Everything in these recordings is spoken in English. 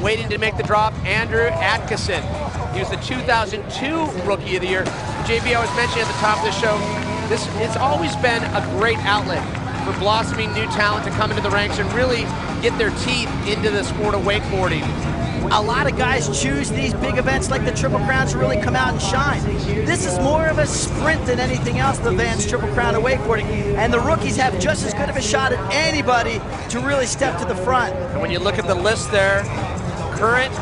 waiting to make the drop, Andrew Adkison. He was the 2002 Rookie of the Year. JB, I was mentioning at the top of the show, it's always been a great outlet for blossoming new talent to come into the ranks and really get their teeth into the sport of wakeboarding. A lot of guys choose these big events like the Triple Crowns to really come out and shine. This is more of a sprint than anything else, the Vans Triple Crown of wakeboarding, and the rookies have just as good of a shot at anybody to really step to the front. And when you look at the list there, current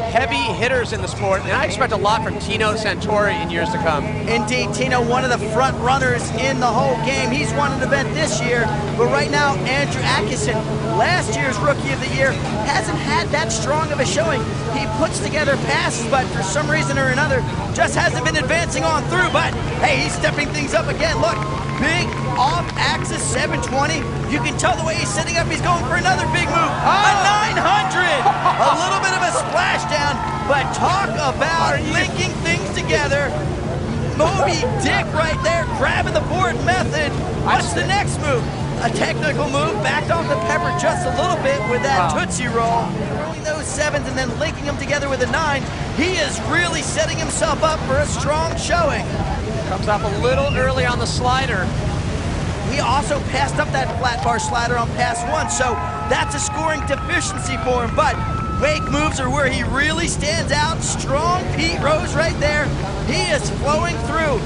heavy hitters in the sport, and I expect a lot from Tino Santori in years to come. Indeed, Tino, one of the front runners in the whole game. He's won an event this year, but right now, Andrew Adkison, last year's Rookie of the Year, hasn't had that strong of a showing. He puts together passes, but for some reason or another, just hasn't been advancing on through, but hey, he's stepping things up again. Look, big off-axis 720. You can tell the way he's setting up, he's going for another big move. A 900! A little bit of a splashdown, but talk about linking things together. Moby Dick right there, grabbing the board method. What's the next move? A technical move, backed off the pepper just a little bit with that Tootsie Roll. Throwing those sevens and then linking them together with a 9. He is really setting himself up for a strong showing. Comes off a little early on the slider. He also passed up that flat bar slider on pass 1, so that's a scoring deficiency for him, but wake moves are where he really stands out. Strong Pete Rose right there. He is flowing through.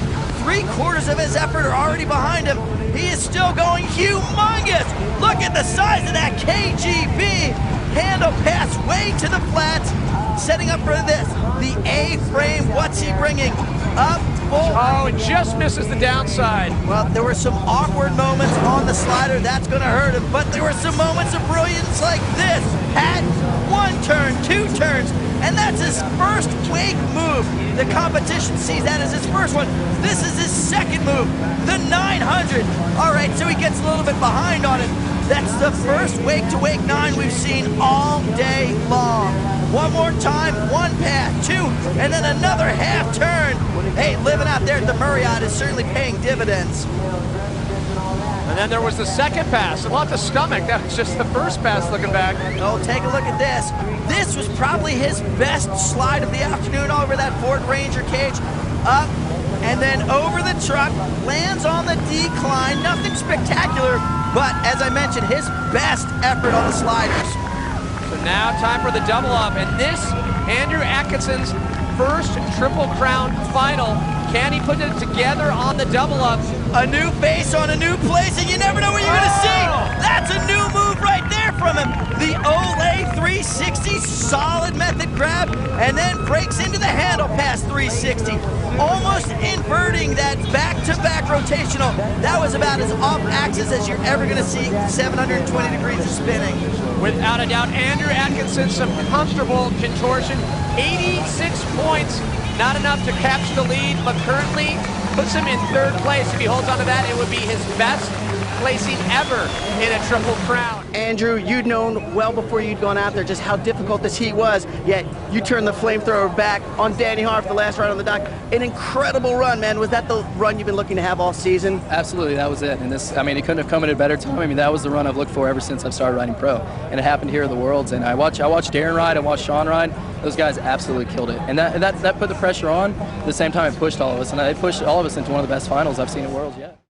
3/4 of his effort are already behind him. He is still going humongous. Look at the size of that KGB. Handle pass way to the flats. Setting up for this. The A-frame, what's he bringing? Up, full. Oh, it just misses the downside. Well, there were some awkward moments on the slider. That's going to hurt him. But there were some moments of brilliance like this. Had 1 turn, 2 turns, and that's his first wake move. The competition sees that as his first one. This is his second move, the 900. All right, so he gets a little bit behind on it. That's the first wake-to-wake 9 we've seen all day long. One more time, 1 pass, 2, and then another half turn. Hey, living out there at the Marriott is certainly paying dividends. And then there was the second pass. A lot to stomach. That was just the first pass looking back. Oh, take a look at this. This was probably his best slide of the afternoon over that Ford Ranger cage. Up, and then over the truck, lands on the decline. Nothing spectacular, but as I mentioned, his best effort on the sliders. So now time for the double up, and this, Andrew Adkison's first Triple Crown final. Can he put it together on the double up? A new face on a new place, and you never know what you're gonna see. That's a new move right there from him. The Olay 360, solid method grab, and then breaks into the handle pass 360. Almost inverting that back-to-back rotational. That was about as off-axis as you're ever gonna see, 720 degrees of spinning. Without a doubt, Andrew Adkison, some comfortable contortion. 86 points, not enough to capture the lead, but currently puts him in 3rd place. If he holds on to that, it would be his best placing ever in a Triple Crown. Andrew, you'd known well before you'd gone out there just how difficult this heat was, yet you turned the flamethrower back on Danny Harf the last ride on the dock. An incredible run, man. Was that the run you've been looking to have all season? Absolutely, that was it. And this, I mean, it couldn't have come at a better time. I mean, that was the run I've looked for ever since I've started riding pro. And it happened here at the Worlds. And I watched Darren ride, I watched Sean ride. Those guys absolutely killed it. And that put the pressure on. At the same time, it pushed all of us. And it pushed all of us into one of the best finals I've seen at Worlds yet.